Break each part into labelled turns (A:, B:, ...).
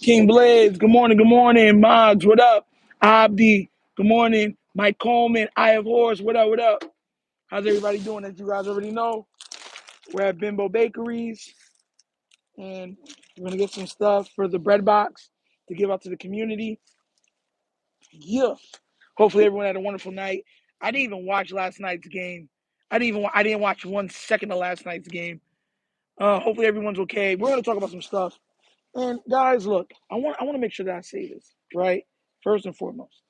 A: King Blaze, good morning, good morning. Mogs, what up? Abdi, good morning. Mike Coleman, I have Horse, what up, what up? How's everybody doing? As you guys already know, we're at Bimbo Bakeries, and we're gonna get some stuff for the bread box to give out to the community. Yeah. Hopefully everyone had a wonderful night. I didn't even watch last night's game. I didn't watch 1 second of last night's game. Hopefully everyone's okay. We're gonna talk about some stuff. And guys, look, I want to make sure that I say this, right? First and foremost,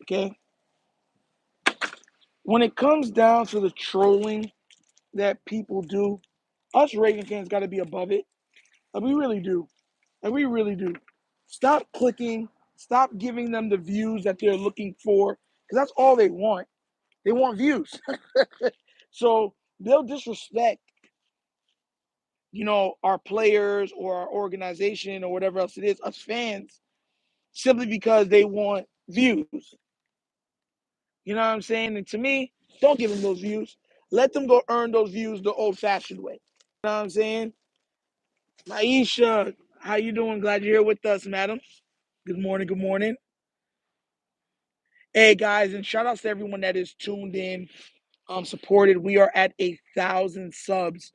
A: okay? When it comes down to the trolling that people do, us Raven fans got to be above it. Like, we really do. Like, we really do. Stop clicking. Stop giving them the views that they're looking for, because that's all they want. They want views. So they'll disrespect, our players or our organization or whatever else it is, us fans, simply because they want views. You know what I'm saying? And to me, don't give them those views. Let them go earn those views the old-fashioned way. You know what I'm saying? Maisha, how you doing? Glad you're here with us, madam. Good morning, good morning. Hey, guys, and shout outs to everyone that is tuned in, supported. We are at 1,000 subs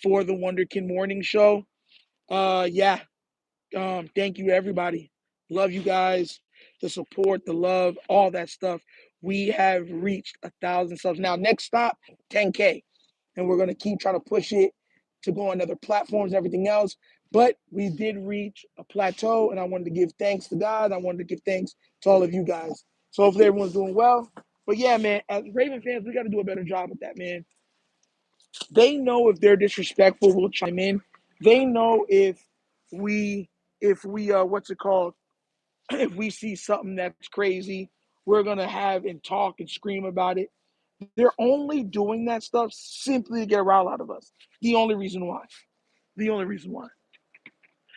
A: for the Wunderkind Morning Show. Yeah, thank you, everybody. Love you guys. The support, the love, all that stuff. We have reached 1,000 subs. Now, next stop, 10K. And we're going to keep trying to push it to go on other platforms and everything else. But we did reach a plateau, and I wanted to give thanks to God. I wanted to give thanks to all of you guys. So hopefully everyone's doing well. But yeah, man, as Raven fans, we got to do a better job with that, man. They know if they're disrespectful, we'll chime in. They know if we what's it called? If we see something that's crazy, we're gonna have and talk and scream about it. They're only doing that stuff simply to get a rile out of us. The only reason why. The only reason why.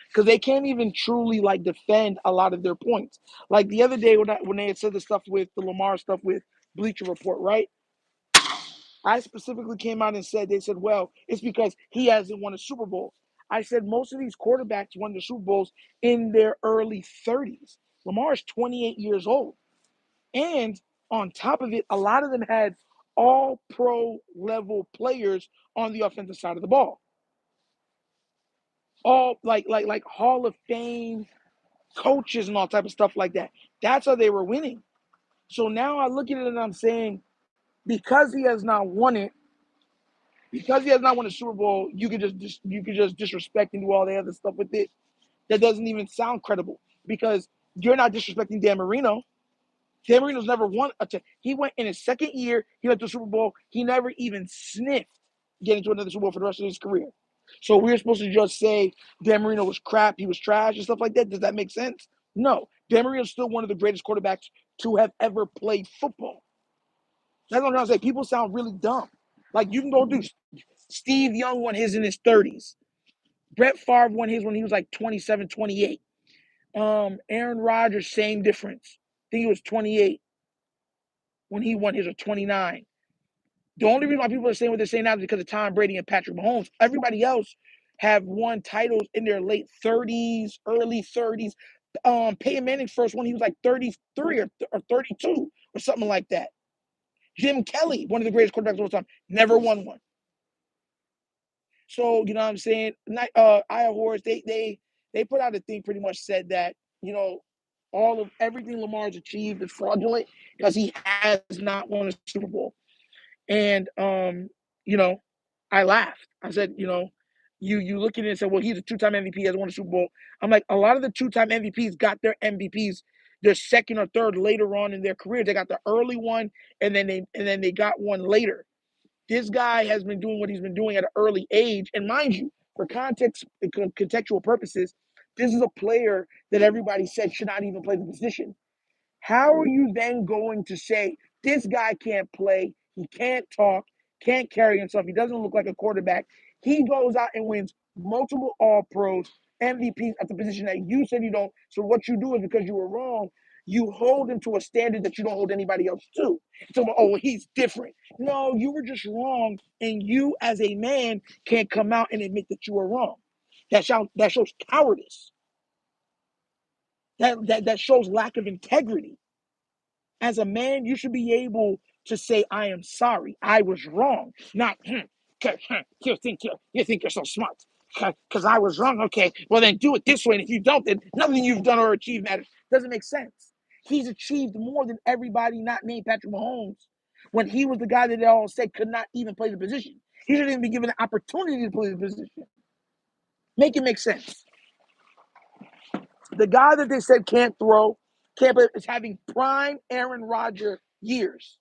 A: Because they can't even truly like defend a lot of their points. Like the other day when they had said the stuff with the Lamar stuff with Bleacher Report, right? I specifically came out and said, they said, well, it's because he hasn't won a Super Bowl. I said most of these quarterbacks won the Super Bowls in their early 30s. Lamar is 28 years old. And on top of it, a lot of them had all pro level players on the offensive side of the ball. All like Hall of Fame coaches and all type of stuff like that. That's how they were winning. So now I look at it and I'm saying, because he has not won it, because he has not won a Super Bowl, you could just disrespect and do all the other stuff with it. That doesn't even sound credible, because you're not disrespecting Dan Marino. Dan Marino's never won he went in his second year, he went to the Super Bowl, he never even sniffed getting to another Super Bowl for the rest of his career. So we're supposed to just say Dan Marino was crap, he was trash and stuff like that. Does that make sense? No. Dan Marino's still one of the greatest quarterbacks to have ever played football. That's what I'm trying to say. People sound really dumb. Like, you can go do Steve Young won his in his 30s. Brett Favre won his when he was like 27, 28. Aaron Rodgers, same difference. I think he was 28 when he won his, or 29. The only reason why people are saying what they're saying now is because of Tom Brady and Patrick Mahomes. Everybody else have won titles in their late 30s, early 30s. Peyton Manning's first one, he was like 33 or 32 or something like that. Jim Kelly, one of the greatest quarterbacks of all time, never won one. So, you know what I'm saying? Iowa Horse, they put out a thing pretty much said that, all of everything Lamar's achieved is fraudulent because he has not won a Super Bowl. And I laughed. I said, you look at it and say, well, he's a two-time MVP, has won a Super Bowl. I'm like, a lot of the two-time MVPs got their MVPs their second or third later on in their career. They got the early one, and then they got one later. This guy has been doing what he's been doing at an early age. And mind you, for contextual purposes, this is a player that everybody said should not even play the position. How are you then going to say this guy can't play, he can't talk, can't carry himself, he doesn't look like a quarterback? He goes out and wins multiple All-Pros, MVPs at the position that you said you don't. So what you do is, because you were wrong, you hold him to a standard that you don't hold anybody else to. So, oh, well, he's different. No, you were just wrong, and you as a man can't come out and admit that you were wrong. That shows cowardice. That shows lack of integrity. As a man, you should be able to say, I am sorry. I was wrong. Not, you think you're so smart. Because I was wrong. Okay, well then do it this way. And if you don't, then nothing you've done or achieved matters. Doesn't make sense. He's achieved more than everybody not named Patrick Mahomes when he was the guy that they all said could not even play the position. He shouldn't even be given the opportunity to play the position. Make it make sense. The guy that they said can't throw, can't play, is having prime Aaron Rodgers years.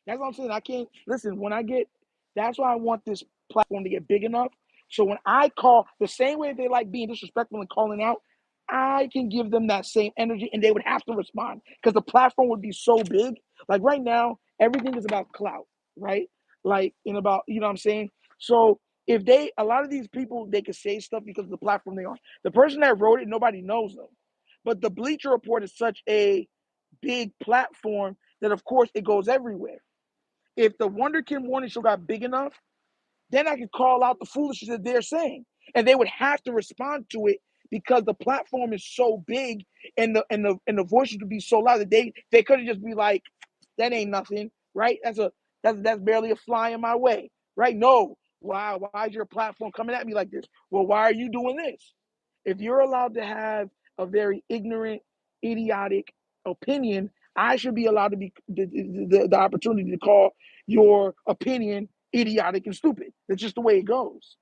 A: That's what I'm saying. I can't listen when I get. That's why I want this platform to get big enough. So when I call the same way they like being disrespectful and calling out, I can give them that same energy, and they would have to respond because the platform would be so big. Like right now, everything is about clout, right? Like in about what I'm saying. So if a lot of these people, they could say stuff because of the platform they are. The person that wrote it, nobody knows them, but the Bleacher Report is such a big platform that of course it goes everywhere. If the Wunderkind Morning Show got big enough, then I could call out the foolishness that they're saying, and they would have to respond to it because the platform is so big, and the voices would be so loud that they couldn't just be like, that ain't nothing, right? That's barely a fly in my way, right? No, why is your platform coming at me like this? Well, why are you doing this? If you're allowed to have a very ignorant, idiotic opinion, I should be allowed to be the opportunity to call your opinion idiotic and stupid. That's just the way it goes.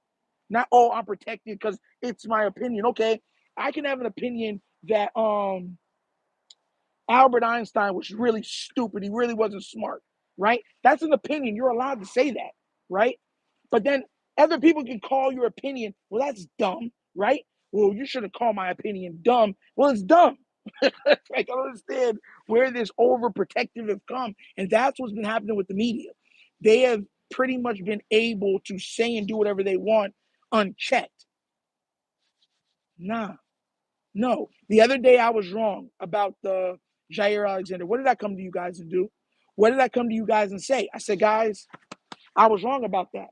A: Not, oh, I'm protected because it's my opinion. Okay, I can have an opinion that Albert Einstein was really stupid. He really wasn't smart, right? That's an opinion. You're allowed to say that, right? But then other people can call your opinion, well, that's dumb, right? Well, you shouldn't call my opinion dumb. Well, it's dumb. Like, I don't understand where this overprotective have come. And that's what's been happening with the media. They have pretty much been able to say and do whatever they want unchecked. Nah, no. The other day I was wrong about the Jair Alexander. What did I come to you guys and do? What did I come to you guys and say? I said, guys, I was wrong about that.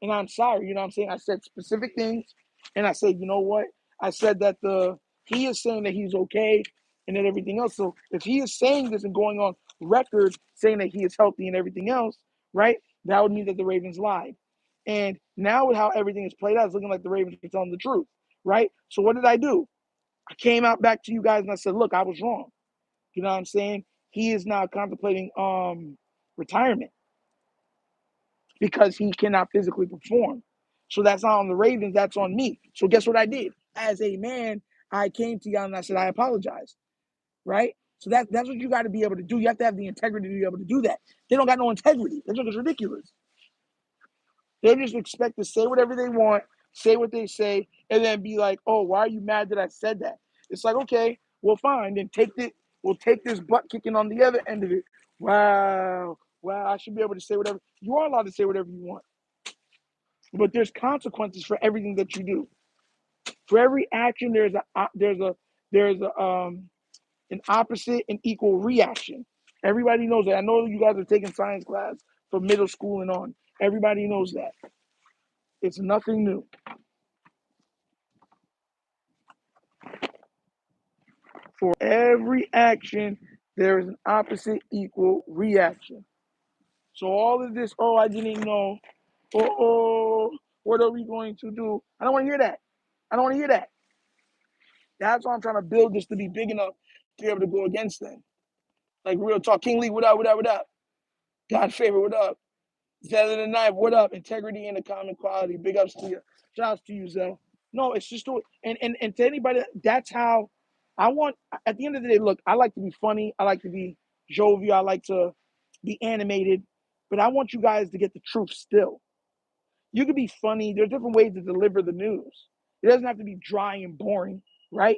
A: And I'm sorry, you know what I'm saying? I said specific things, and I said, you know what? I said that he is saying that he's okay and then everything else. So if he is saying this and going on record saying that he is healthy and everything else, right? That would mean that the Ravens lied. And now with how everything is played out, it's looking like the Ravens are telling the truth, right? So what did I do? I came out back to you guys and I said, look, I was wrong. You know what I'm saying? He is now contemplating retirement because he cannot physically perform. So that's not on the Ravens, that's on me. So guess what I did? As a man, I came to y'all and I said, I apologize, right? So that's what you got to be able to do. You have to have the integrity to be able to do that. They don't got no integrity. That's just ridiculous. They just expect to say whatever they want, say what they say, and then be like, oh, why are you mad that I said that? It's like, okay, well, fine. Then we'll take this butt kicking on the other end of it. Wow, I should be able to say whatever. You are allowed to say whatever you want. But there's consequences for everything that you do. For every action, there's an opposite and equal reaction. Everybody knows that. I know you guys are taking science class from middle school and on. Everybody knows that. It's nothing new. For every action, there is an opposite equal reaction. So all of this, oh, I didn't know. Oh, what are we going to do? I don't want to hear that. I don't want to hear that. That's why I'm trying to build this to be big enough to be able to go against them. Like real talk. King Lee, what up, what up, what up? God favor, what up? Zell of the Knife, what up? Integrity and the common quality. Big ups to you. Shout outs to you, Zell. No, it's just and to anybody, that's how I want at the end of the day, look, I like to be funny, I like to be jovial, I like to be animated, but I want you guys to get the truth still. You can be funny. There's different ways to deliver the news. It doesn't have to be dry and boring, right?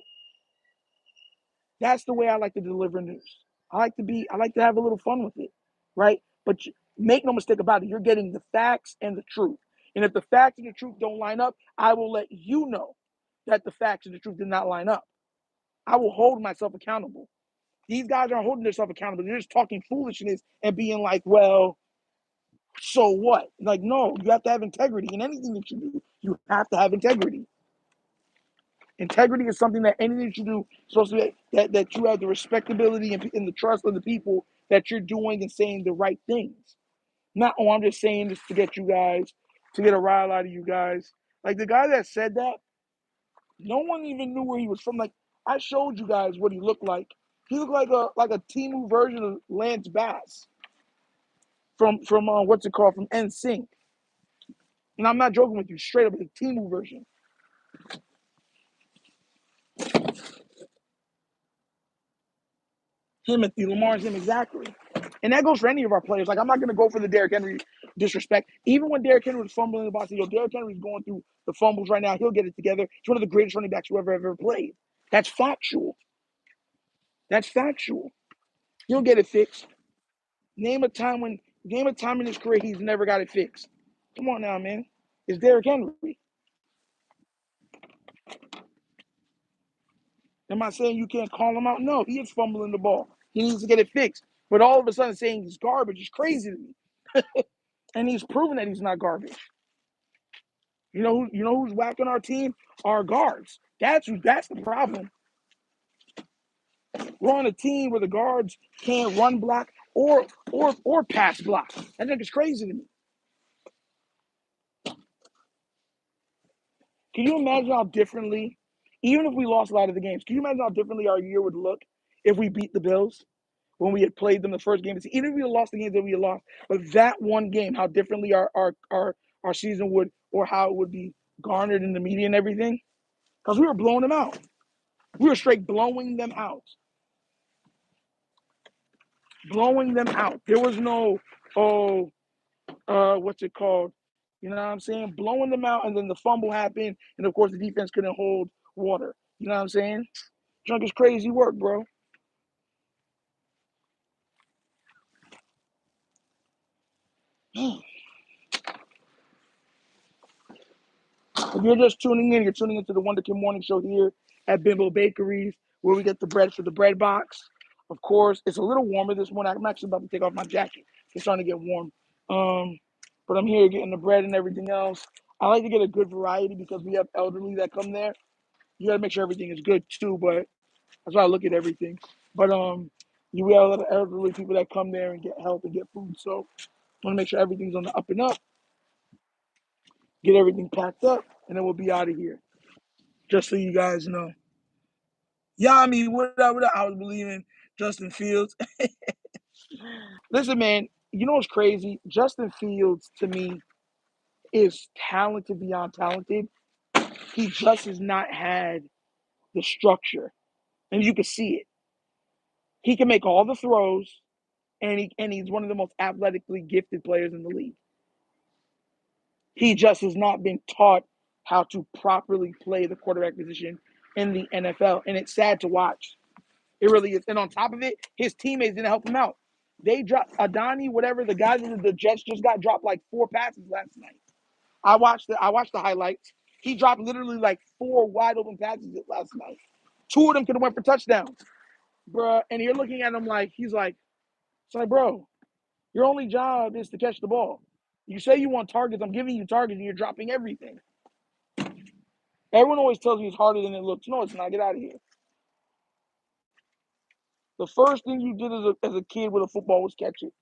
A: That's the way I like to deliver news. I like to have a little fun with it, right? But make no mistake about it, you're getting the facts and the truth. And if the facts and the truth don't line up, I will let you know that the facts and the truth did not line up. I will hold myself accountable. These guys aren't holding themselves accountable. They're just talking foolishness and being like, well, So what? Like, no, you have to have integrity in anything that you do. You have to have integrity. Integrity is something that anything that you do is supposed to be that you have the respectability and the trust of the people that you're doing and saying the right things. Not, oh, I'm just saying this to get you guys, to get a rile out of you guys. Like the guy that said that, no one even knew where he was from. Like I showed you guys what he looked like. He looked like a Timu version of Lance Bass from what's it called, from NSYNC. And I'm not joking with you, straight up, the Timu version. Timothy Lamar's him exactly. And that goes for any of our players. Like, I'm not going to go for the Derrick Henry disrespect. Even when Derrick Henry was fumbling the ball, I said, yo, Derrick Henry's going through the fumbles right now. He'll get it together. He's one of the greatest running backs who ever played. That's factual. That's factual. He'll get it fixed. Name a time in his career he's never got it fixed. Come on now, man. It's Derrick Henry. Am I saying you can't call him out? No, he is fumbling the ball. He needs to get it fixed. But all of a sudden saying he's garbage is crazy to me. And he's proven that he's not garbage. You know who's whacking our team? Our guards. That's the problem. We're on a team where the guards can't run block or pass block. That nigga's crazy to me. Can you imagine how differently, even if we lost a lot of the games, can you imagine how differently our year would look if we beat the Bills when we had played them the first game? Even if we had lost the games that we had lost, but that one game, how differently our season would, or how it would be garnered in the media and everything? Because we were blowing them out. We were straight blowing them out. Blowing them out. There was no, what's it called? You know what I'm saying? Blowing them out, and then the fumble happened, and of course the defense couldn't hold water. You know what I'm saying? Junk is crazy work, bro. If you're just tuning in, you're tuning into the Wunderkind Morning Show here at Bimbo Bakeries, where we get the bread for the bread box. Of course, it's a little warmer this morning. I'm actually about to take off my jacket. It's starting to get warm. But I'm here getting the bread and everything else. I like to get a good variety because we have elderly that come there. You got to make sure everything is good too, but that's why I look at everything. But you have a lot of elderly people that come there and get help and get food. So I want to make sure everything's on the up and up, get everything packed up, and then we'll be out of here. Just so you guys know. Yami, what up, what up? I was believing Justin Fields. Listen, man, you know what's crazy? Justin Fields, to me, is talented beyond talented. He just has not had the structure. And you can see it. He can make all the throws, and he's one of the most athletically gifted players in the league. He just has not been taught how to properly play the quarterback position in the NFL. And it's sad to watch. It really is. And on top of it, his teammates didn't help him out. They dropped Adani, whatever, the guy that the Jets just got dropped like 4 passes last night. I watched the highlights. He dropped literally like 4 wide open passes last night. 2 of them could have went for touchdowns. Bruh. And you're looking at him like, he's like, it's like, bro, your only job is to catch the ball. You say you want targets, I'm giving you targets, and you're dropping everything. Everyone always tells me it's harder than it looks. No, it's not. Get out of here. The first thing you did as a kid with a football was catch it.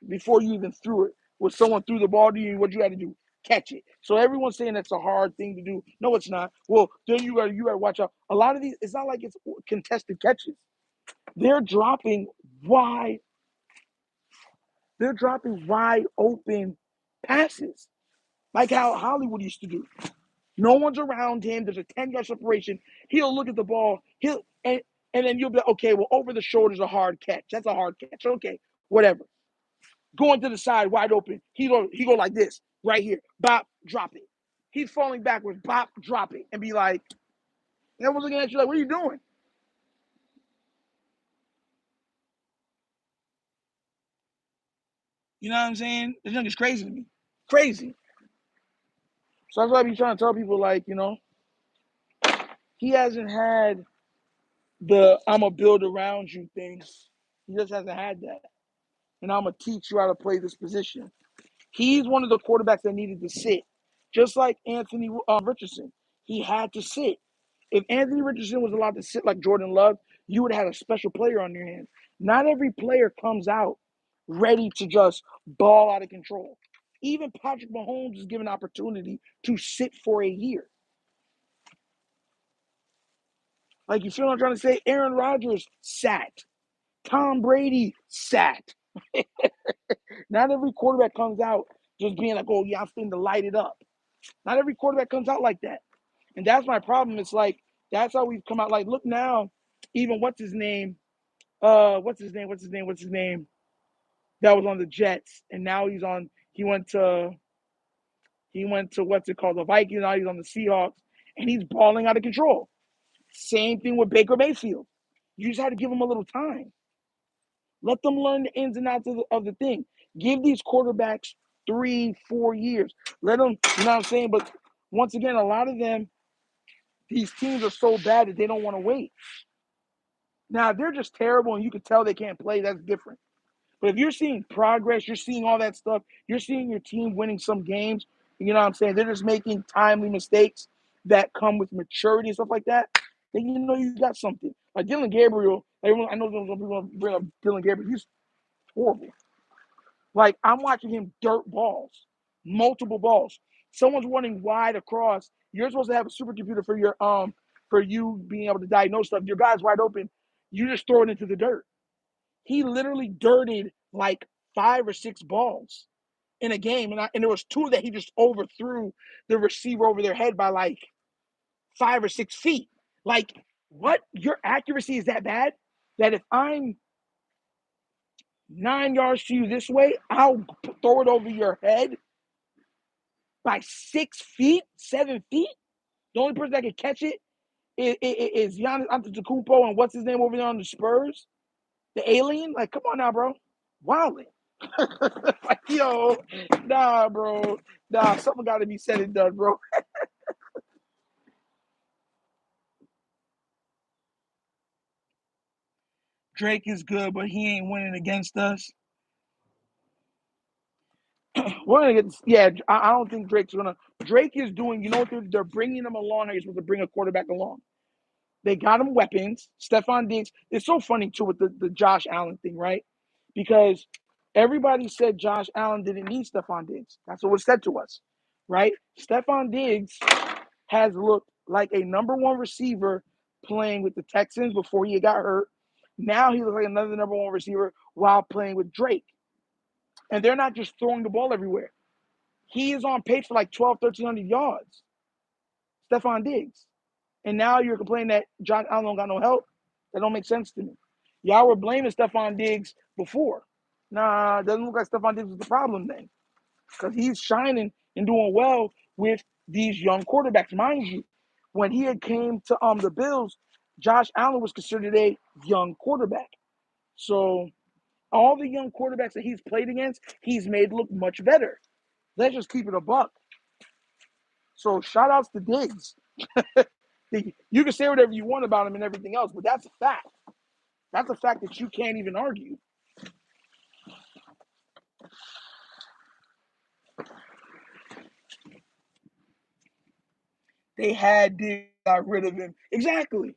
A: Before you even threw it, when someone threw the ball to you, what you had to do? Catch it. So everyone's saying that's a hard thing to do. No, it's not. Well, then you gotta watch out. A lot of these, it's not like it's contested catches. They're dropping wide. They're dropping wide open passes, like how Hollywood used to do. No one's around him. There's a 10-yard separation. He'll look at the ball. And then you'll be like, okay, well, over the shoulder's a hard catch. That's a hard catch. Okay, whatever. Going to the side, wide open. He go like this, right here. Bop, drop it. He's falling backwards. Bop, drop it. And be like, everyone's looking at you like, what are you doing? You know what I'm saying? This thing is crazy to me. Crazy. So that's why I be trying to tell people, like, he hasn't had the I'm going to build around you thing. He just hasn't had that. And I'm going to teach you how to play this position. He's one of the quarterbacks that needed to sit, just like Anthony Richardson. He had to sit. If Anthony Richardson was allowed to sit like Jordan Love, you would have had a special player on your hands. Not every player comes out ready to just ball out of control. Even Patrick Mahomes is given opportunity to sit for a year. Like, you feel what I'm trying to say? Aaron Rodgers sat. Tom Brady sat. Not every quarterback comes out just being like, oh, yeah, I'm finna to light it up. Not every quarterback comes out like that. And that's my problem. It's like, that's how we've come out. Like, look now, even what's his name? What's his name? That was on the Jets. And now he went to what's it called? The Vikings. Now he's on the Seahawks. And he's balling out of control. Same thing with Baker Mayfield. You just had to give him a little time. Let them learn the ins and outs of the thing. Give these quarterbacks 3-4 years. Let them, you know what I'm saying? But once again, a lot of them, these teams are so bad that they don't want to wait. Now, if they're just terrible and you can tell they can't play, that's different. But if you're seeing progress, you're seeing all that stuff, you're seeing your team winning some games, you know what I'm saying? They're just making timely mistakes that come with maturity and stuff like that, then you know you got something. Like Dylan Gabriel, I know some people bring up Dylan Gabriel. He's horrible. Like, I'm watching him dirt balls, multiple balls. Someone's running wide across. You're supposed to have a supercomputer for you being able to diagnose stuff. Your guy's wide open. You just throw it into the dirt. He literally dirted like 5 or 6 balls in a game, and there was 2 that he just overthrew the receiver over their head by like 5 or 6 feet. Like, what? Your accuracy is that bad that if I'm 9 yards to you this way, I'll throw it over your head by 6 feet, 7 feet. The only person that can catch it is Giannis Antetokounmpo and what's his name over there on the Spurs, the alien. Like, come on now, bro, wilding. Like, yo, nah, bro, nah. Something got to be said and done, bro. Drake is good, but he ain't winning against us. We're gonna get. Yeah, I don't think Drake's gonna. Drake is doing. You know what they're bringing him along? How you're supposed to bring a quarterback along. They got him weapons. Stephon Diggs. It's so funny too with the Josh Allen thing, right? Because everybody said Josh Allen didn't need Stephon Diggs. That's what was said to us, right? Stephon Diggs has looked like a number 1 receiver playing with the Texans before he got hurt. Now he looks like another number 1 receiver while playing with Drake. And they're not just throwing the ball everywhere. He is on pace for like 1,300 yards. Stephon Diggs. And now you're complaining that Josh Allen don't got no help? That don't make sense to me. Y'all were blaming Stephon Diggs before. Nah, it doesn't look like Stephon Diggs was the problem then. Because he's shining and doing well with these young quarterbacks. Mind you, when he had came to the Bills, Josh Allen was considered a young quarterback. So all the young quarterbacks that he's played against, he's made look much better. Let's just keep it a buck. So shout outs to Diggs. You can say whatever you want about him and everything else, but that's a fact. That's a fact that you can't even argue. They had Diggs, got rid of him. Exactly.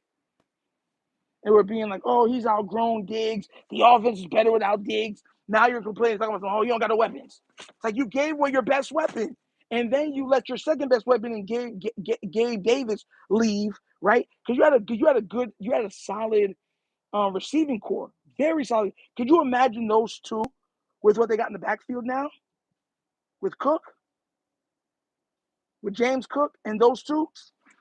A: They were being like, oh, he's outgrown Diggs. The offense is better without Diggs. Now you're complaining, talking about, oh, you don't got no weapons. It's like you gave away your best weapon. And then you let your second best weapon and Gabe Davis leave, right? Because you had a solid receiving core, very solid. Could you imagine those two with what they got in the backfield now, with Cook, with James Cook, and those two,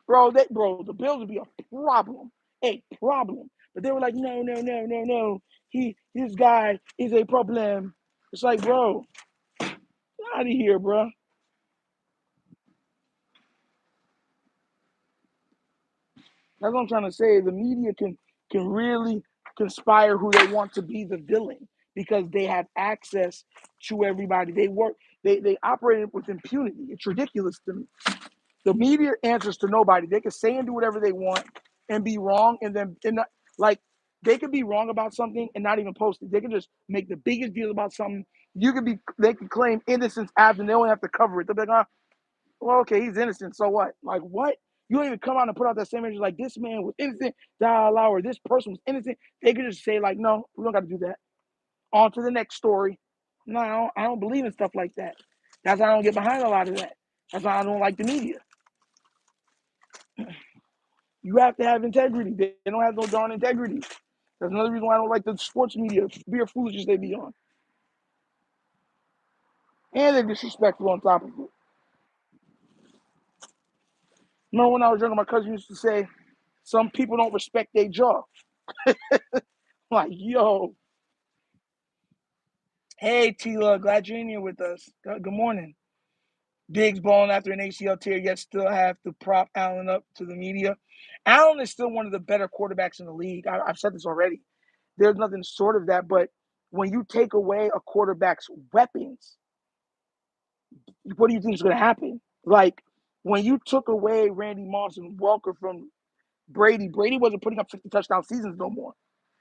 A: bro? The Bills would be a problem. But they were like, no. This guy is a problem. It's like, bro, get out of here, bro. That's what I'm trying to say. The media can really conspire who they want to be the villain because they have access to everybody. They operate with impunity. It's ridiculous to me. The media answers to nobody. They can say and do whatever they want and be wrong, and then like They could be wrong about something and not even post it. They could just make the biggest deal about something. They could claim innocence after, and they only have to cover it. They'll be like, well, okay, he's innocent, so what? Like, what? You don't even come out and put out that same image like this man was innocent, or this person was innocent. They could just say, like, no, we don't got to do that. On to the next story. No, I don't believe in stuff like that. That's why I don't get behind a lot of that. That's why I don't like the media. You have to have integrity. They don't have no darn integrity. That's another reason why I don't like the sports media. Beer foolishness they be on. And they're disrespectful on top of it. Remember when I was younger, my cousin used to say, some people don't respect their job. Like, yo. Hey, Tila, glad you're in here with us. Good morning. Diggs balling after an ACL tear, yet still have to prop Allen up to the media. Allen is still one of the better quarterbacks in the league. I've said this already. There's nothing short of that. But when you take away a quarterback's weapons, what do you think is going to happen? Like, when you took away Randy Moss and Welker from Brady wasn't putting up 50 touchdown seasons no more.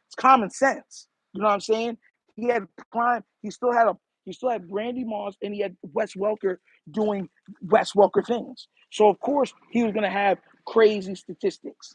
A: It's common sense. You know what I'm saying? He had prime. He still had Randy Moss, and he had Wes Welker doing Wes Welker things. So of course he was going to have crazy statistics.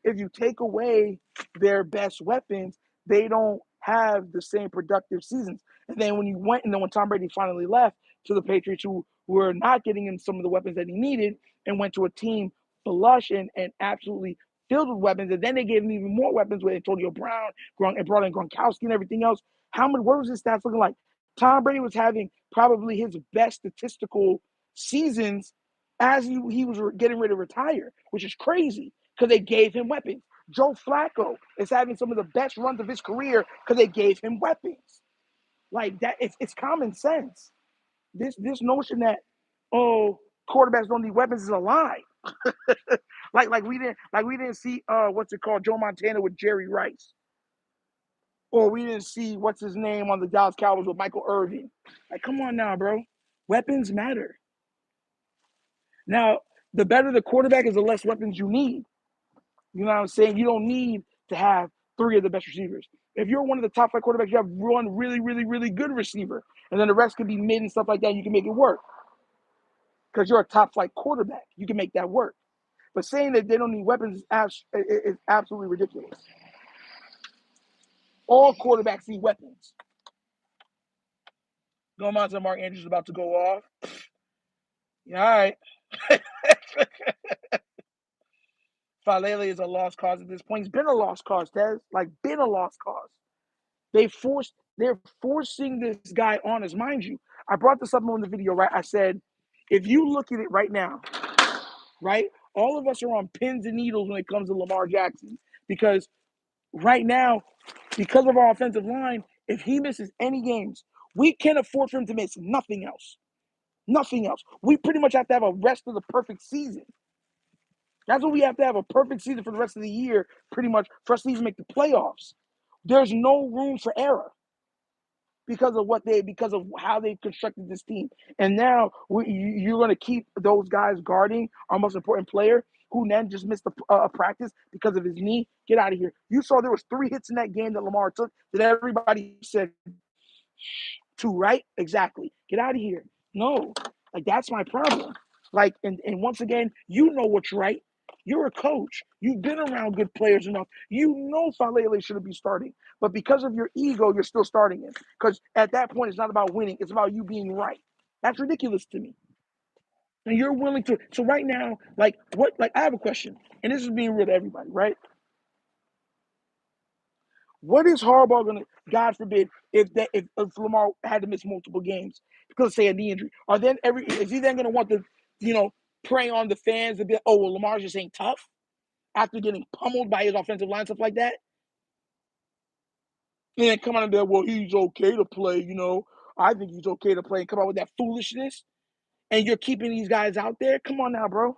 A: If you take away their best weapons, they don't have the same productive seasons. And then when Tom Brady finally left to the Patriots, who were not getting him some of the weapons that he needed, and went to a team flush and absolutely filled with weapons, and then they gave him even more weapons with Antonio Brown, and brought in Gronkowski and everything else. What was his stats looking like? Tom Brady was having probably his best statistical seasons as he was getting ready to retire, which is crazy because they gave him weapons. Joe Flacco is having some of the best runs of his career because they gave him weapons. Like that, it's common sense. This notion that quarterbacks don't need weapons is a lie. like we didn't see what's it called, Joe Montana with Jerry Rice, or we didn't see what's his name on the Dallas Cowboys with Michael Irvin. Like, come on now, bro. Weapons matter. Now, the better the quarterback is, the less weapons you need. You know what I'm saying? You don't need to have three of the best receivers. If you're one of the top 5 quarterbacks, you have one really, really, really good receiver, and then the rest could be mid and stuff like that. And you can make it work because you're a top flight quarterback. You can make that work. But saying that they don't need weapons is absolutely ridiculous. All quarterbacks need weapons. Going on to Mark Andrews is about to go off. Yeah, all right. Falele is a lost cause at this point. He's been a lost cause, Tez. Like, been a lost cause. They're forcing this guy on us. Mind you, I brought this up on the video, right? I said, if you look at it right now, right, all of us are on pins and needles when it comes to Lamar Jackson. Because right now, because of our offensive line, if he misses any games, we can't afford for him to miss nothing else. Nothing else. We pretty much have to have a rest of the perfect season. That's what we have to have, a perfect season for the rest of the year, pretty much, for us to even make the playoffs. There's no room for error because of how they've constructed this team. And now you're going to keep those guys guarding our most important player, who then just missed a practice because of his knee. Get out of here. You saw there was 3 hits in that game that Lamar took that everybody said 2, right? Exactly. Get out of here. No, like, that's my problem. Like, and once again, you know what's right. You're a coach. You've been around good players enough. You know Falele shouldn't be starting. But because of your ego, you're still starting him. Because at that point, it's not about winning. It's about you being right. That's ridiculous to me. And you're willing to. So right now, like, I have a question. And this is being real to everybody, right? What is Harbaugh going to, God forbid, if Lamar had to miss multiple games because, say, a knee injury? Is he then going to want to, prey on the fans and be like, oh, well, Lamar just ain't tough after getting pummeled by his offensive line, stuff like that? And then come out and be like, well, he's okay to play, I think he's okay to play, and come out with that foolishness. And you're keeping these guys out there? Come on now, bro.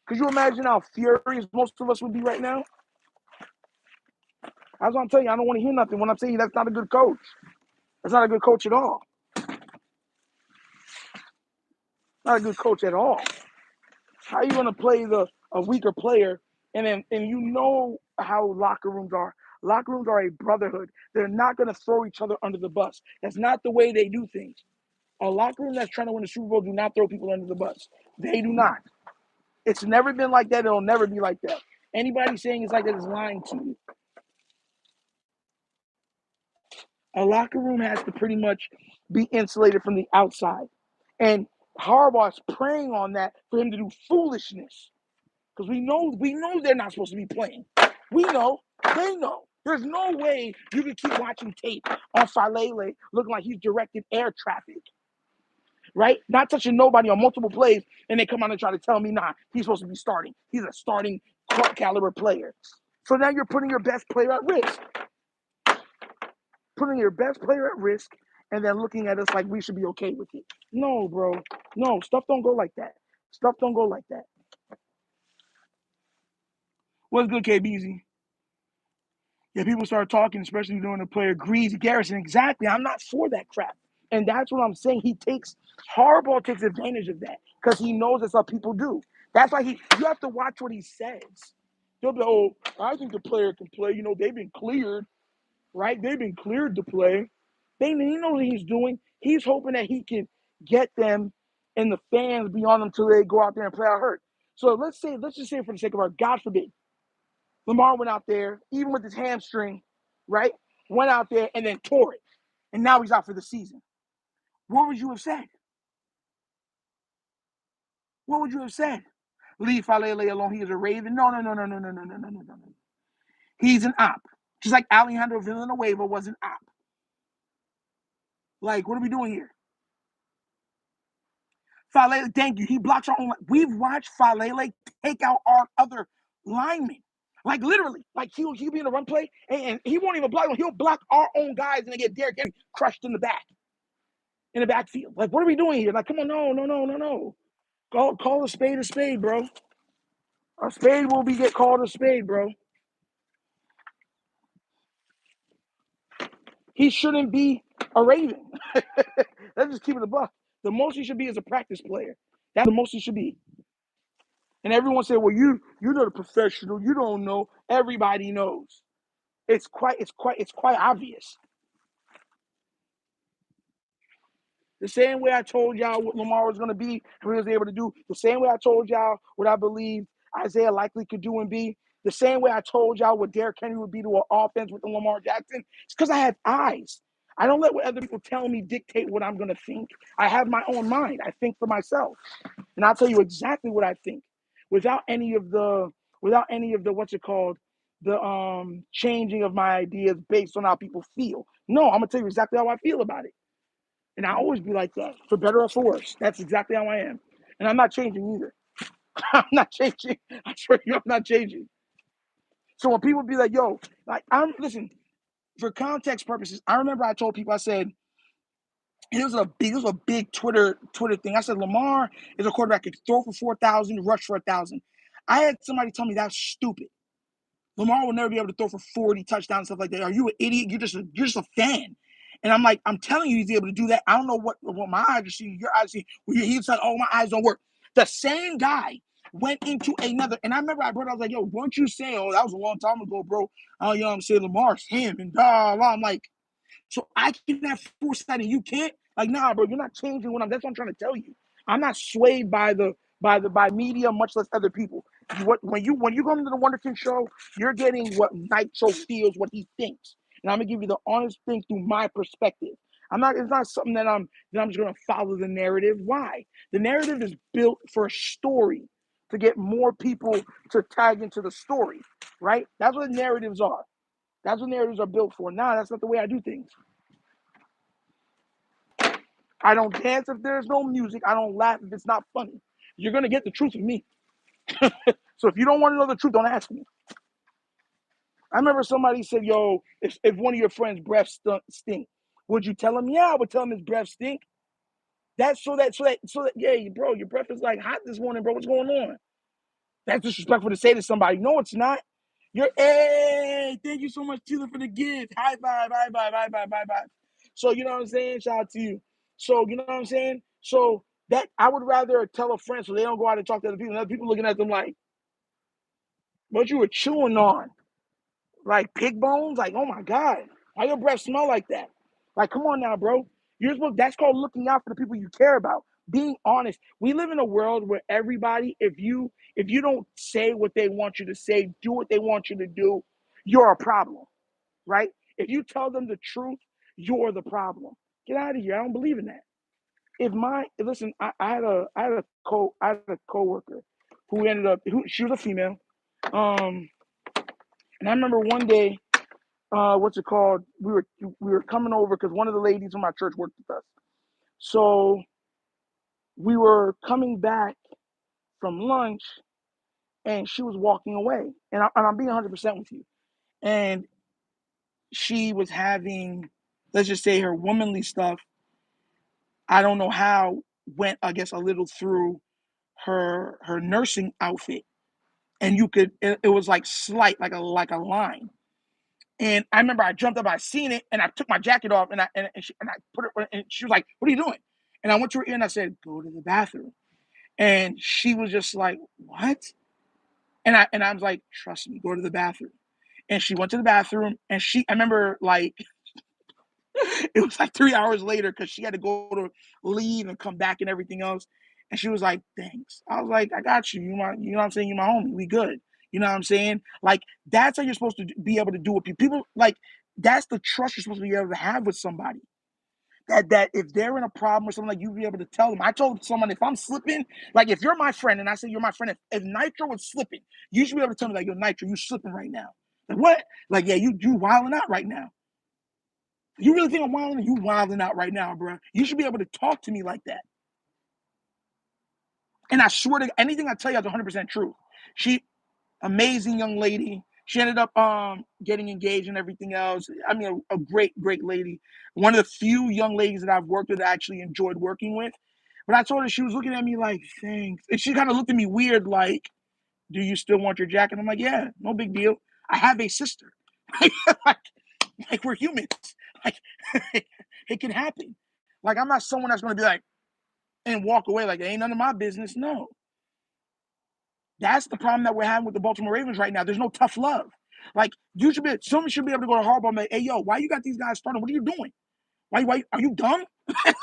A: Could you imagine how furious most of us would be right now? That's what I'm telling you. I don't want to hear nothing when I'm saying that's not a good coach. That's not a good coach at all. Not a good coach at all. How are you going to play a weaker player, and you know how locker rooms are? Locker rooms are a brotherhood. They're not going to throw each other under the bus. That's not the way they do things. A locker room that's trying to win the Super Bowl do not throw people under the bus. They do not. It's never been like that. It'll never be like that. Anybody saying it's like that is lying to you. A locker room has to pretty much be insulated from the outside. And Harbaugh is preying on that for him to do foolishness. Because we know they're not supposed to be playing. We know. They know. There's no way you can keep watching tape on Falele looking like he's directed air traffic. Right? Not touching nobody on multiple plays, and they come out and try to tell me, nah, he's supposed to be starting. He's a starting caliber player. So now you're putting your best player at risk. Putting your best player at risk and then looking at us like we should be okay with it. No, bro. No, stuff don't go like that. Stuff don't go like that. What's good, KBZ? Yeah, people start talking, especially during the player Greasy Garrison. Exactly. I'm not for that crap. And that's what I'm saying. Harbaugh takes advantage of that because he knows that's what people do. That's why you have to watch what he says. He'll be, oh, I think the player can play. You know, they've been cleared, right? They've been cleared to play. He knows what he's doing. He's hoping that he can get them and the fans beyond them until they go out there and play out hurt. So let's just say for the sake of our God forbid, Lamar went out there, even with his hamstring, right? Went out there and then tore it. And now he's out for the season. What would you have said? What would you have said? Leave Falele alone. He is a Raven. No. He's an op. Just like Alejandro Villanueva was an op. Like, what are we doing here? Falele, thank you. He blocks our own. We've watched Falele take out our other linemen. Like, literally. Like, he'll be in a run play, and he won't even block them. He'll block our own guys, and they get Derrick Henry crushed in the backfield. Like, what are we doing here? Like, come on, no. Call a spade, bro. A spade will get called a spade, bro. He shouldn't be a Raven. Let's just keep it a buck. The most he should be is a practice player. That's the most he should be. And everyone said, well, you're not a professional. You don't know. Everybody knows. It's quite obvious. The same way I told y'all what Lamar was going to be and what he was able to do. The same way I told y'all what I believe Isaiah likely could do and be. The same way I told y'all what Derrick Henry would be to an offense with the Lamar Jackson. It's because I have eyes. I don't let what other people tell me dictate what I'm going to think. I have my own mind. I think for myself. And I'll tell you exactly what I think without any of the changing of my ideas based on how people feel. No, I'm going to tell you exactly how I feel about it. And I always be like that, for better or for worse. That's exactly how I am. And I'm not changing either. I'm not changing. I swear to you, I'm not changing. So when people be like, yo, like, listen, for context purposes, I remember I told people, I said, it was a big Twitter thing. I said, Lamar is a quarterback that can throw for 4,000, rush for 1,000. I had somebody tell me that's stupid. Lamar will never be able to throw for 40 touchdowns and stuff like that. Are you an idiot? You're just a fan. And I'm like, I'm telling you, he's able to do that. I don't know what my eyes are seeing. Your eyes see. He's like, oh, my eyes don't work. The same guy went into another. And I remember I was like, yo, weren't you saying, oh, that was a long time ago, bro. Oh, you know what I'm saying? Lamar's him and blah, blah. I'm like, so I can have foresight and you can't? Like, nah, bro, you're not changing that's what I'm trying to tell you. I'm not swayed by media, much less other people. When you come to the Wunderkind show, you're getting what Nitro feels, what he thinks. And I'm gonna give you the honest thing through my perspective. It's not something that I'm just gonna follow the narrative. Why? The narrative is built for a story to get more people to tag into the story, right? That's what narratives are. That's what narratives are built for. Nah, that's not the way I do things. I don't dance if there's no music. I don't laugh if it's not funny. You're going to get the truth from me. So if you don't want to know the truth, don't ask me. I remember somebody said, yo, if one of your friends' breath stink, would you tell him? Yeah, I would tell him his breath stink. That's so that, yeah, bro, your breath is like hot this morning, bro. What's going on? That's disrespectful to say to somebody. No, it's not. Hey, thank you so much, Taylor, for the gift. High five, bye. So, you know what I'm saying? Shout out to you. So, you know what I'm saying? So, that I would rather tell a friend so they don't go out and talk to other people. And other people looking at them like, what you were chewing on? Like pig bones? Like, oh my God. Why your breath smell like that? Like, come on now, bro. You're supposed that's called looking out for the people you care about. Being honest. We live in a world where everybody, if you don't say what they want you to say, do what they want you to do, you're a problem, right? If you tell them the truth, you're the problem. Get out of here. I don't believe in that. Listen, I had a coworker who ended up she was a female. Um, and I remember one day, what's it called? We were coming over because one of the ladies from my church worked with us. So we were coming back from lunch, and she was walking away. And I'm being 100% with you. And she was having, let's just say, her womanly stuff. I don't know how went, I guess, a little through her nursing outfit, and it was like slight, like a line. And I remember I jumped up, I seen it, and I took my jacket off, and I put it, and she was like, "What are you doing?" And I went to her ear and I said, "Go to the bathroom." And she was just like, "What?" And I was like, "Trust me, go to the bathroom." And she went to the bathroom, and I remember, like, it was like 3 hours later because she had to go to leave and come back and everything else. And she was like, "Thanks." I was like, "I got you. You know what I'm saying? You're my homie. We good." You know what I'm saying? Like, that's how you're supposed to be able to do it. People, like, that's the trust you're supposed to be able to have with somebody. That if they're in a problem or something, like, you be able to tell them. I told someone, if I'm slipping, like, if you're my friend and I say you're my friend, if Nitro was slipping, you should be able to tell me, like, "Yo, Nitro, you slipping right now." Like, what? Like, yeah, you wilding out right now. You really think I'm wilding? You wilding out right now, bro. You should be able to talk to me like that. And I swear to anything I tell you is 100% true. She, amazing young lady. She ended up getting engaged and everything else. I mean, a great, great lady. One of the few young ladies that I've worked with that I actually enjoyed working with. But I told her, she was looking at me like, "Thanks." And she kind of looked at me weird, like, "Do you still want your jacket?" I'm like, "Yeah, no big deal. I have a sister." like, like, we're humans. Like, it can happen. Like, I'm not someone that's going to be like, and walk away like it ain't none of my business. No, that's the problem that we're having with the Baltimore Ravens right now. There's no tough love. Like, someone should be able to go to Harbaugh and be like, "Hey, yo, why you got these guys starting? What are you doing? Why are you dumb?"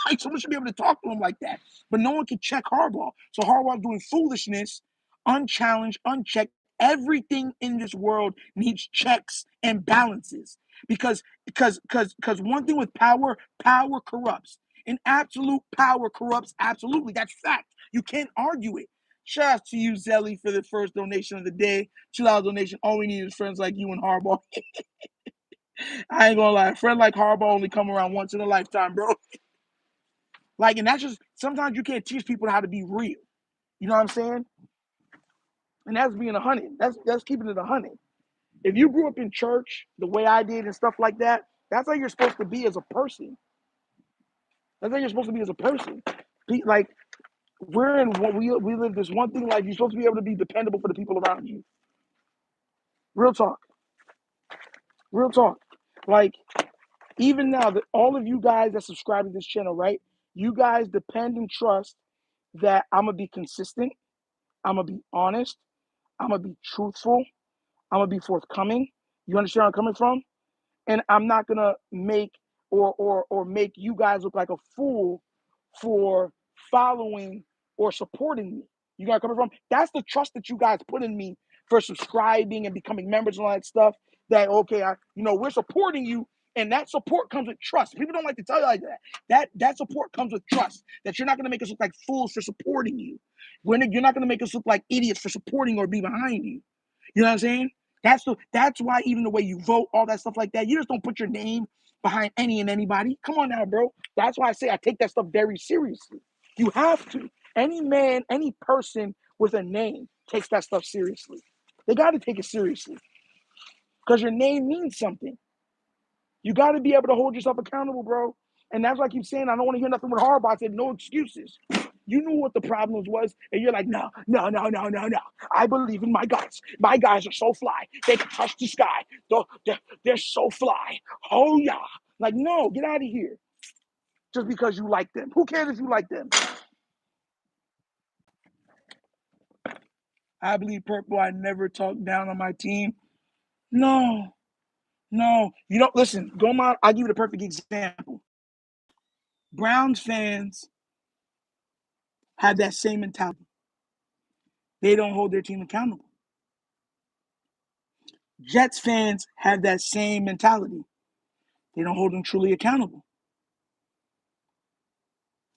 A: Like, someone should be able to talk to him like that. But no one can check Harbaugh. So Harbaugh's doing foolishness, unchallenged, unchecked. Everything in this world needs checks and balances. Because one thing with power, power corrupts. And absolute power corrupts absolutely. That's fact. You can't argue it. Shout out to you, Zelly, for the first donation of the day. $2 donation. All we need is friends like you and Harbaugh. I ain't gonna lie. A friend like Harbaugh only come around once in a lifetime, bro. Like, and that's just, sometimes you can't teach people how to be real. You know what I'm saying? And that's being 100. That's keeping it 100. If you grew up in church the way I did and stuff like that, that's how you're supposed to be as a person. That's how you're supposed to be as a person. Like, we're in what we live this one thing life. You're supposed to be able to be dependable for the people around you. Real talk. Real talk. Like, even now, that all of you guys that subscribe to this channel, right? You guys depend and trust that I'm gonna be consistent. I'm gonna be honest. I'm gonna be truthful. I'm gonna be forthcoming. You understand where I'm coming from? And I'm not gonna make or make you guys look like a fool for following or supporting me. You got coming from? That's the trust that you guys put in me for subscribing and becoming members and all that stuff. That, okay, we're supporting you, and that support comes with trust. People don't like to tell you like that. That support comes with trust. That you're not gonna make us look like fools for supporting you. You're not gonna make us look like idiots for supporting or be behind you. You know what I'm saying? That's why even the way you vote, all that stuff like that, you just don't put your name behind any and anybody. Come on now, bro. That's why I say I take that stuff very seriously. You have to. Any man, any person with a name takes that stuff seriously. They got to take it seriously because your name means something. You got to be able to hold yourself accountable, bro. And that's why I keep saying I don't want to hear nothing with Harbaugh. I said no excuses. You knew what the problems was, and you're like, no, no, no, no, no, no. I believe in my guys. My guys are so fly. They can touch the sky. They're so fly. Oh, yeah. Like, no, get out of here. Just because you like them. Who cares if you like them? I believe purple. I never talk down on my team. No. No, you don't listen. Gomar, I'll give you the perfect example. Browns fans have that same mentality. They don't hold their team accountable. Jets fans have that same mentality. They don't hold them truly accountable.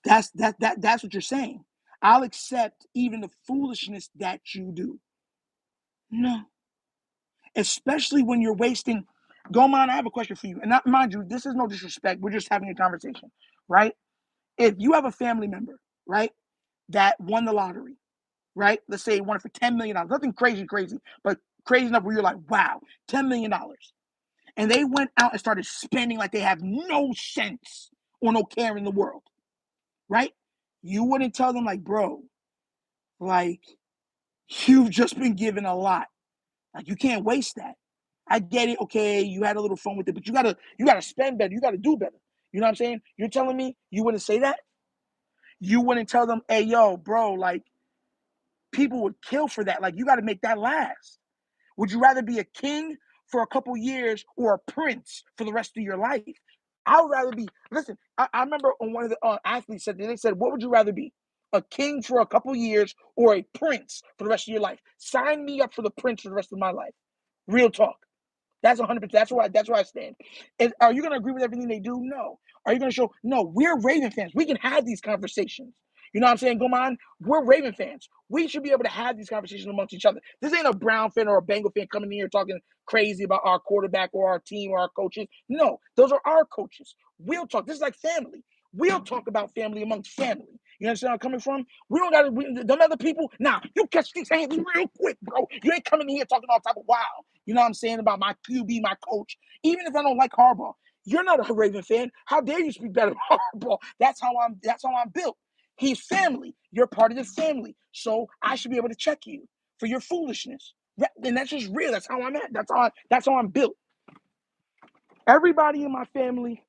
A: That's what you're saying. I'll accept even the foolishness that you do. No. Especially when you're wasting. Goman, I have a question for you. And not, mind you, this is no disrespect. We're just having a conversation, right? If you have a family member, right, that won the lottery, right? Let's say he won it for $10 million. Nothing crazy, but crazy enough where you're like, wow, $10 million. And they went out and started spending like they have no sense or no care in the world, right? You wouldn't tell them like, bro, like, you've just been given a lot. Like, you can't waste that. I get it. Okay, you had a little fun with it, but you gotta spend better. You gotta do better. You know what I'm saying? You're telling me you wouldn't say that? You wouldn't tell them, hey, yo, bro, like, people would kill for that. Like, you got to make that last. Would you rather be a king for a couple years or a prince for the rest of your life? I would rather be. Listen, I remember on one of the athletes said, they said, what would you rather be? A king for a couple years or a prince for the rest of your life? Sign me up for the prince for the rest of my life. Real talk. That's 100%. That's where I stand. Are you going to agree with everything they do? No. Are you going to show? No. We're Raven fans. We can have these conversations. You know what I'm saying? Go on. We're Raven fans. We should be able to have these conversations amongst each other. This ain't a Brown fan or a Bengal fan coming in here talking crazy about our quarterback or our team or our coaches. No, those are our coaches. We'll talk. This is like family. We'll talk about family amongst family. You understand where I'm coming from? We don't got to, them other people. Nah, you catch these hands real quick, bro. You ain't coming in here talking all type of wow. You know what I'm saying about my QB, my coach. Even if I don't like Harbaugh, you're not a Raven fan. How dare you speak better about Harbaugh? That's how I'm built. He's family. You're part of the family. So I should be able to check you for your foolishness. And that's just real. That's how I'm at. That's how I'm built. Everybody in my family,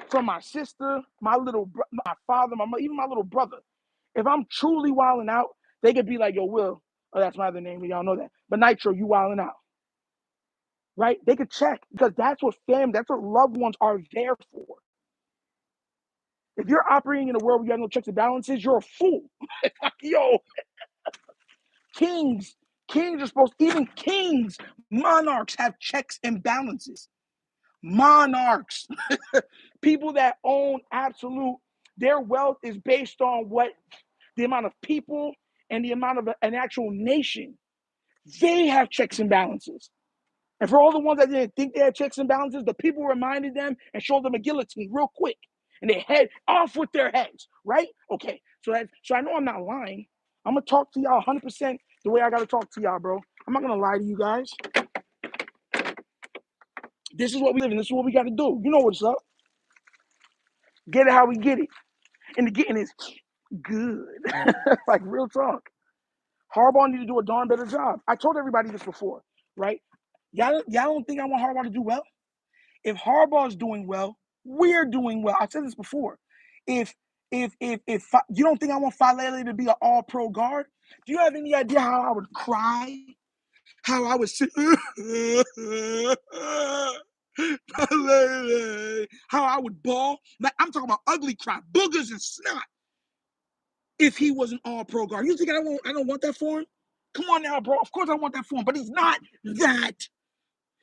A: from my sister, my my father, even my little brother, if I'm truly wilding out, they could be like, yo, Will, oh, that's my other name, y'all know that. But Nitro, you wilding out. Right? They could check because that's what loved ones are there for. If you're operating in a world where you have no checks and balances, you're a fool. Yo, kings are supposed, even kings, monarchs have checks and balances. Monarchs, people that own their wealth is based on the amount of people and the amount of an actual nation. They have checks and balances. And for all the ones that didn't think they had checks and balances, the people reminded them and showed them a guillotine real quick. And they head off with their heads, right? Okay, so I know I'm not lying. I'm going to talk to y'all 100% the way I got to talk to y'all, bro. I'm not going to lie to you guys. This is what we live in. This is what we got to do. You know what's up. Get it how we get it. And the getting is good. Like, real talk. Harbaugh need to do a darn better job. I told everybody this before, right? Y'all don't think I want Harbaugh to do well? If Harbaugh is doing well, we're doing well. I said this before. If you don't think I want Falele to be an all-pro guard, do you have any idea how I would cry? How I would sit, how I would bawl? Like, I'm talking about ugly cry, boogers and snot. If he was an all-pro guard, you think I don't want that for him? Come on now, bro. Of course I want that for him, but he's not that.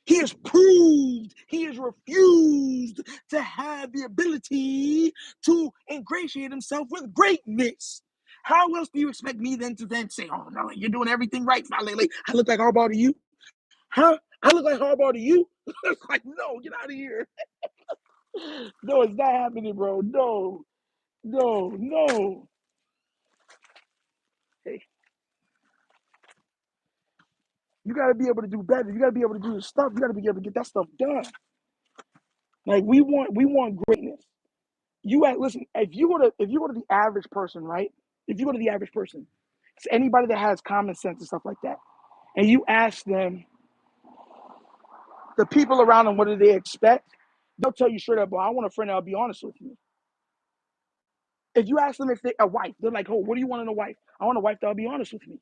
A: He has proved, he has refused to have the ability to ingratiate himself with greatness. How else do you expect me then to say, oh, no, you're doing everything right, Falele. I look like Harbaugh to you? Huh? I look like Harbaugh to you? It's like, no, get out of here. No, it's not happening, bro. No. Hey, you got to be able to do better. You got to be able to do the stuff. You got to be able to get that stuff done. Like, we want greatness. Listen, if you go to the average person, right? If you go to the average person, it's anybody that has common sense and stuff like that, and you ask them, the people around them, what do they expect? They'll tell you straight up, well, I want a friend that'll be honest with me. If you ask them if they're a wife, they're like, oh, what do you want in a wife? I want a wife that'll be honest with me.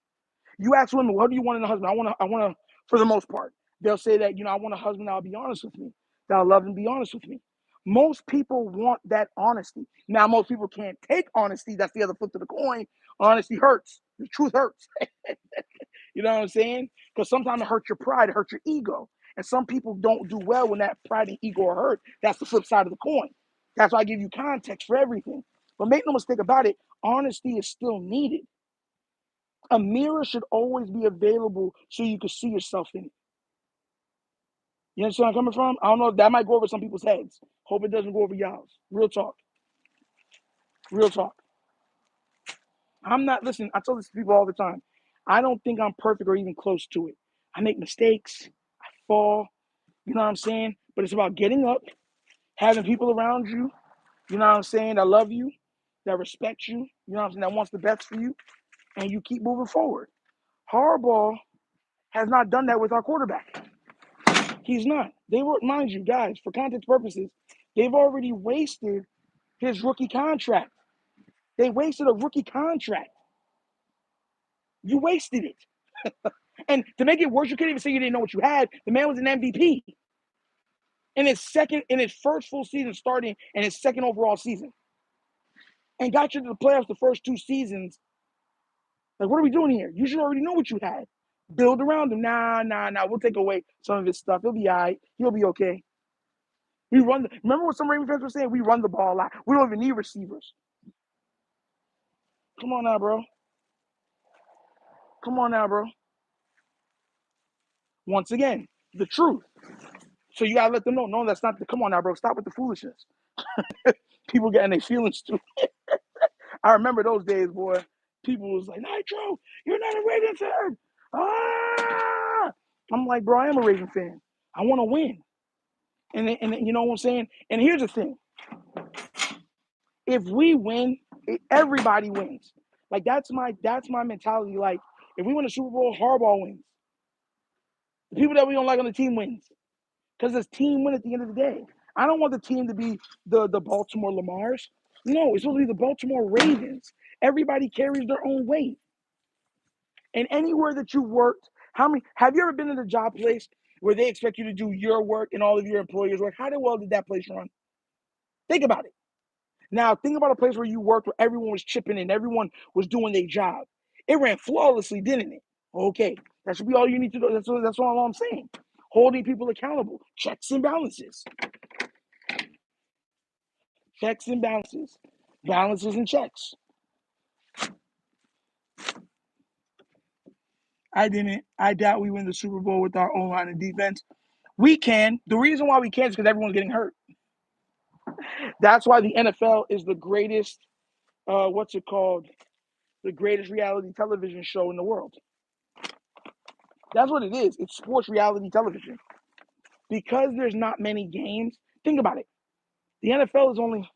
A: You ask women, what do you want in a husband? I want to, for the most part, they'll say that, I want a husband that'll be honest with me. that'll love and be honest with me. Most people want that honesty. Now, most people can't take honesty. That's the other flip to the coin. Honesty hurts. The truth hurts. You know what I'm saying? Because sometimes it hurts your pride, it hurts your ego. And some people don't do well when that pride and ego are hurt. That's the flip side of the coin. That's why I give you context for everything. But make no mistake about it, honesty is still needed. A mirror should always be available so you can see yourself in it. You understand where I'm coming from? I don't know. That might go over some people's heads. Hope it doesn't go over y'all's. Real talk. Real talk. I'm not, listen, I tell this to people all the time. I don't think I'm perfect or even close to it. I make mistakes. I fall. You know what I'm saying? But it's about getting up, having people around you, you know what I'm saying, that love you, that respect you, you know what I'm saying, that wants the best for you, and you keep moving forward. Harbaugh has not done that with our quarterback. He's not. They were, mind you, guys, for context purposes, they've already wasted his rookie contract. They wasted a rookie contract. You wasted it. And to make it worse, you can't even say you didn't know what you had. The man was an MVP in his first full season starting and his second overall season. And got you to the playoffs the first 2 seasons. Like, what are we doing here? You should already know what you had. Build around him. Nah. We'll take away some of his stuff. He'll be all right. He'll be okay. Remember what some Ravens fans were saying? We run the ball a lot. We don't even need receivers. Come on now, bro. Once again, the truth. So you gotta let them know. No, that's not the. Come on now, bro. Stop with the foolishness. People getting their feelings too. I remember those days, boy. People was like, Nitro, you're not a Raven fan. Ah! I'm like, bro, I am a Raven fan. I want to win. And you know what I'm saying? And here's the thing. If we win, everybody wins. Like that's my mentality. Like if we win a Super Bowl, Harbaugh wins. The people that we don't like on the team wins. Because it's team win at the end of the day. I don't want the team to be the Baltimore Lamars. No, it's supposed to be the Baltimore Ravens. Everybody carries their own weight. And anywhere that you've worked, have you ever been in a job place where they expect you to do your work and all of your employers' work? How well did that place run? Think about it. Now, think about a place where you worked where everyone was chipping in, everyone was doing their job. It ran flawlessly, didn't it? Okay, that should be all you need to do. That's all I'm saying. Holding people accountable, checks and balances. Checks and balances. Balances and checks. I doubt we win the Super Bowl with our own line of defense. We can. The reason why we can is because everyone's getting hurt. That's why the NFL is the greatest, the greatest reality television show in the world. That's what it is. It's sports reality television. Because there's not many games, think about it. The NFL is only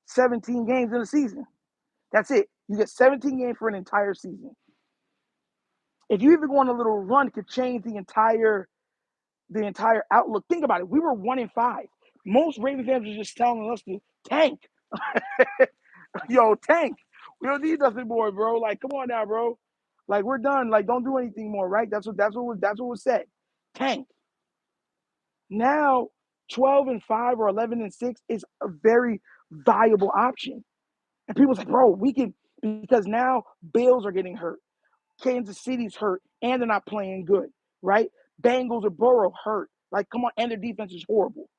A: 17 games in a season. That's it. You get 17 games for an entire season. If you even go on a little run, it could change the entire outlook. Think about it. We were 1-5. Most Raven fans are just telling us to tank. Yo, tank. We don't need nothing more, bro. Like, come on now, bro. Like, we're done. Like, don't do anything more, right? That's what was said. Tank. Now, 12-5 or 11-6 is a very viable option. And people say, bro, we can, because now Bills are getting hurt. Kansas City's hurt, and they're not playing good, right? Bengals or Burrow hurt. Like, come on, and their defense is horrible.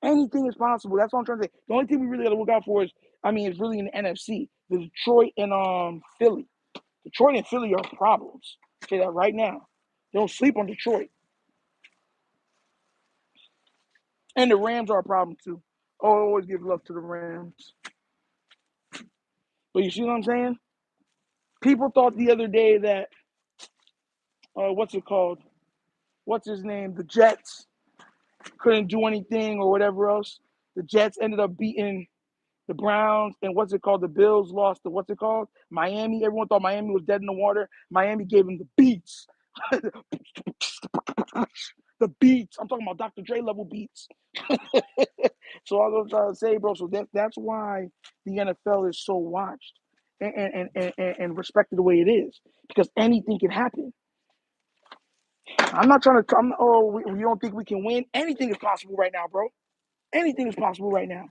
A: Anything is possible. That's what I'm trying to say. The only thing we really got to look out for is really in the NFC. The Detroit and Philly. Detroit and Philly are problems. I'll say that right now. Don't sleep on Detroit. And the Rams are a problem too. Oh, I always give love to the Rams. But you see what I'm saying? People thought the other day that, what's it called? What's his name? The Jets couldn't do anything or whatever else. The Jets ended up beating the Browns, and the Bills lost to Miami. Everyone thought Miami was dead in the water. Miami gave them the beats. The beats. I'm talking about Dr. Dre level beats. So all I'm trying to say, bro, so that's why the NFL is so watched and respected the way it is. Because anything can happen. I'm not trying to come. Oh, you don't think we can win? Anything is possible right now, bro. Anything is possible right now.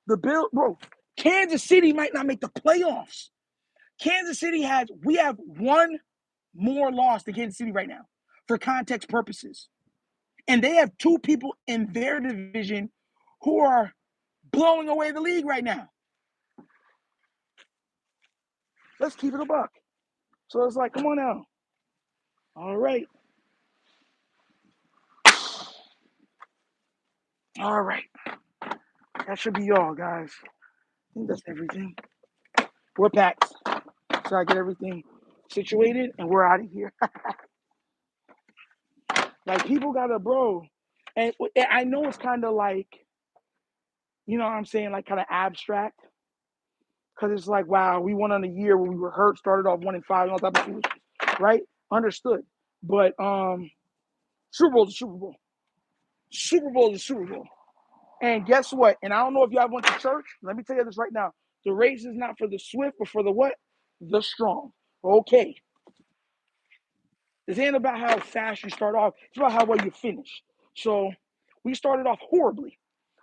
A: Bro. Kansas City might not make the playoffs. We have one more loss than Kansas City right now, for context purposes, and they have two people in their division who are blowing away the league right now. Let's keep it a buck. So it's like, come on now. All right. All right. That should be all, guys. I think that's everything. We're packed. So I get everything situated and we're out of here. Like, people gotta, bro. And I know it's kind of like, you know what I'm saying, like kind of abstract. Because it's like, wow, we won on a year where we were hurt, started off 1-5, and all type of foolishness, right? Understood. But Super Bowl is a Super Bowl. Super Bowl is a Super Bowl. And guess what? And I don't know if y'all went to church. Let me tell you this right now. The race is not for the swift, but for the what? The strong. Okay. This ain't about how fast you start off. It's about how well you finish. So we started off horribly.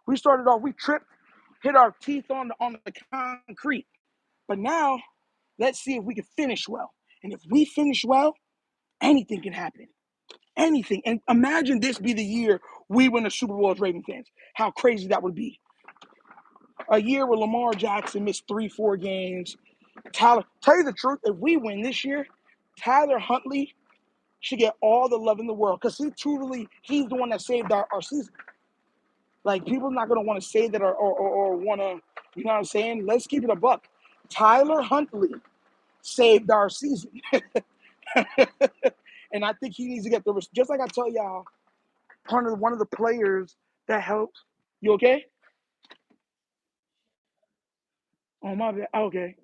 A: We tripped, hit our teeth on the concrete. But now, let's see if we can finish well. And if we finish well, anything can happen. Anything. And imagine this be the year we win the Super Bowl as Ravens fans. How crazy that would be. A year where Lamar Jackson missed 3-4 games. Tell you the truth, if we win this year, Tyler Huntley should get all the love in the world because he's the one that saved our season. Like, people are not going to want to say that or want to, you know what I'm saying? Let's keep it a buck. Tyler Huntley saved our season. And I think he needs to get the, just like I tell y'all, one of the players that helped. You okay? Oh, my bad. Okay.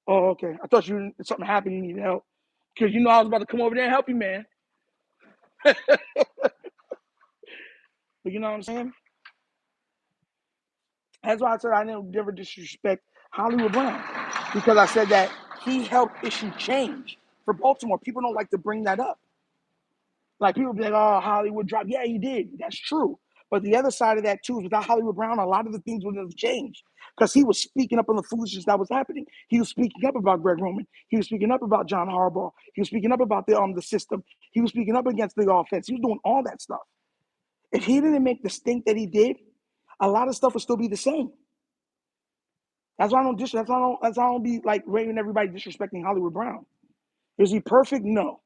A: Oh, okay. I thought something happened, you needed help. Because you know I was about to come over there and help you, man. But you know what I'm saying? That's why I said I never disrespect Hollywood Brown. Because I said that he helped issue change for Baltimore. People don't like to bring that up. Like, people be like, oh, Hollywood dropped. Yeah, he did. That's true. But the other side of that, too, is without Hollywood Brown, a lot of the things would have changed. Because he was speaking up on the foolishness that was happening. He was speaking up about Greg Roman. He was speaking up about John Harbaugh. He was speaking up about the system. He was speaking up against the offense. He was doing all that stuff. If he didn't make the stink that he did, a lot of stuff would still be the same. That's why I don't be like rating everybody disrespecting Hollywood Brown. Is he perfect? No.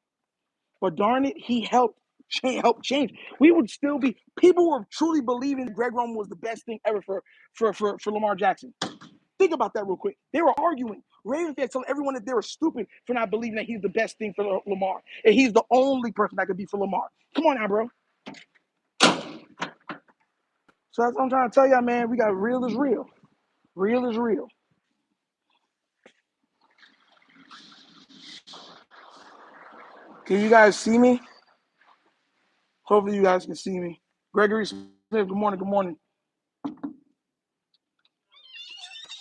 A: But darn it, he helped change. We would still be, people were truly believing Greg Roman was the best thing ever for Lamar Jackson. Think about that real quick. They were arguing. Ravens fans telling everyone that they were stupid for not believing that he's the best thing for Lamar. And he's the only person that could be for Lamar. Come on now, bro. So that's what I'm trying to tell y'all, man. We got real is real. Real is real. Can you guys see me? Hopefully you guys can see me. Gregory Smith, good morning, good morning.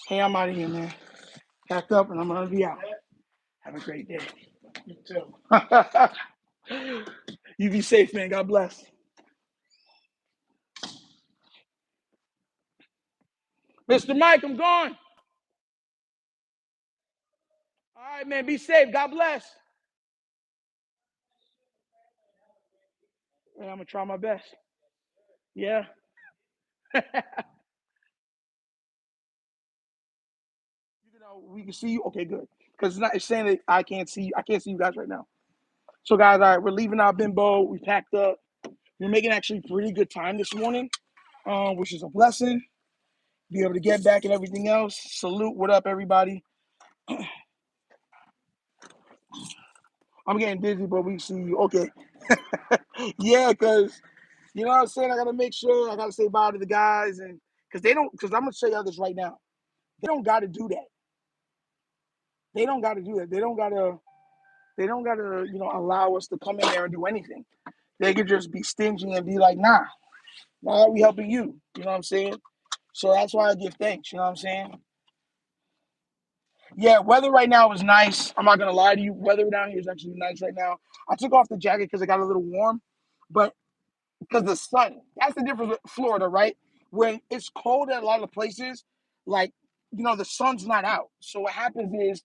A: Hey, I'm out of here, man. Packed up and I'm going to be out. Have a great day. You too. You be safe, man. God bless. Mr. Mike, I'm gone. All right, man. Be safe. God bless. And I'm going to try my best. Yeah. We can see you. Okay, good. Because it's saying that I can't see you. I can't see you guys right now. So, guys, all right, we're leaving our bimbo. We packed up. We're making actually pretty good time this morning, which is a blessing. Be able to get back and everything else. Salute. What up, everybody? I'm getting busy, but we see you. Okay. Yeah, because, you know what I'm saying? I got to make sure. I got to say bye to the guys. And because I'm going to tell you this right now. They don't got to do that. They don't got to do that. They don't got to, allow us to come in there and do anything. They could just be stingy and be like, nah, why are we helping you? You know what I'm saying? So that's why I give thanks. You know what I'm saying? Yeah, weather right now is nice. I'm not gonna lie to you. Weather down here is actually nice right now. I took off the jacket because it got a little warm, but because the sun. That's the difference with Florida, right? When it's cold at a lot of places, like the sun's not out. So what happens is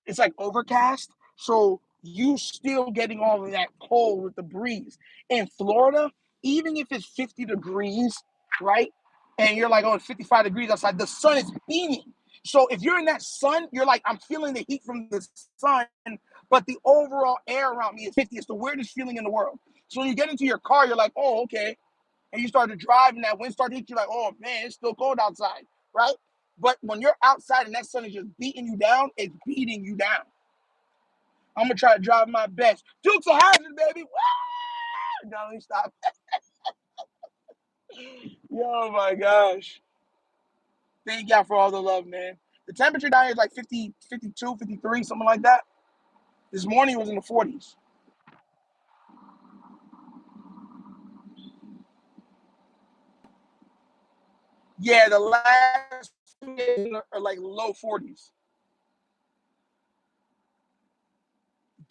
A: it's like overcast. So you still getting all of that cold with the breeze. In Florida, even if it's 50 degrees, right? And you're like, oh, it's 55 degrees outside, the sun is beaming. So if you're in that sun, you're like, I'm feeling the heat from the sun, but the overall air around me is 50. It's the weirdest feeling in the world. So when you get into your car, you're like, oh, okay. And you start to drive and that wind starts to hit you like, oh man, it's still cold outside, right? But when you're outside and that sun is just beating you down, it's beating you down. I'm gonna try to drive my best. Dukes of Hazzard, baby. Woo! No, let me stop. Oh my gosh. Thank y'all for all the love, man. The temperature down here is like 50, 52, 53, something like that. This morning it was in the 40s. Yeah, the last 2 days are like low 40s.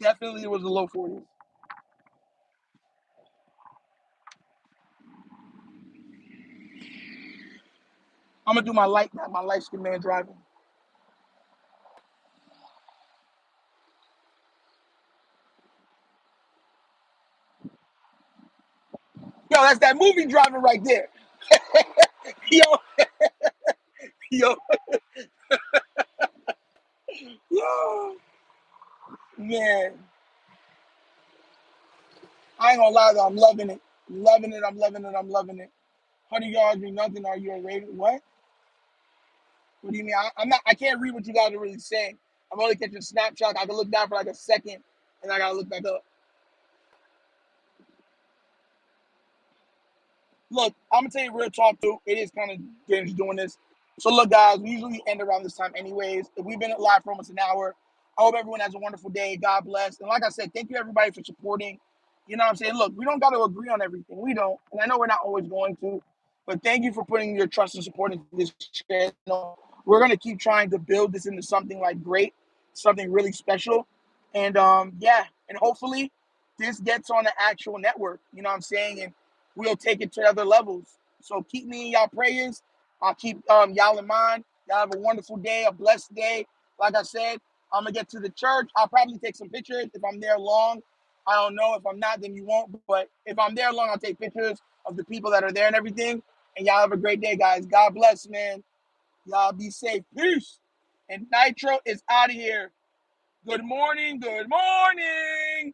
A: Definitely it was the low 40s. I'm gonna do my light skin man driving. Yo, that's that movie driving right there. Yo, yo, yo, man. I ain't gonna lie though, I'm loving it. Loving it, I'm loving it, I'm loving it. Honey yards mean nothing. Are you a raven? What? What do you mean? I'm not. I can't read what you guys are really saying. I'm only catching snapshots. I can look down for like a second, and I gotta look back up. Look, I'm gonna tell you real talk too. It is kind of dangerous doing this. So look, guys, we usually end around this time, anyways. If we've been live for almost an hour, I hope everyone has a wonderful day. God bless. And like I said, thank you everybody for supporting. You know what I'm saying? Look, we don't got to agree on everything. We don't, and I know we're not always going to. But thank you for putting your trust and support into this channel. We're gonna keep trying to build this into something like great, something really special, and yeah, and hopefully this gets on the actual network. You know what I'm saying? And we'll take it to other levels. So keep me in y'all prayers. I'll keep y'all in mind. Y'all have a wonderful day, a blessed day. Like I said, I'm gonna get to the church. I'll probably take some pictures if I'm there long. I don't know. If I'm not, then you won't. But if I'm there long, I'll take pictures of the people that are there and everything. And y'all have a great day, guys. God bless, man. Y'all be safe. Peace. And Nitro is out of here. Good morning. Good morning.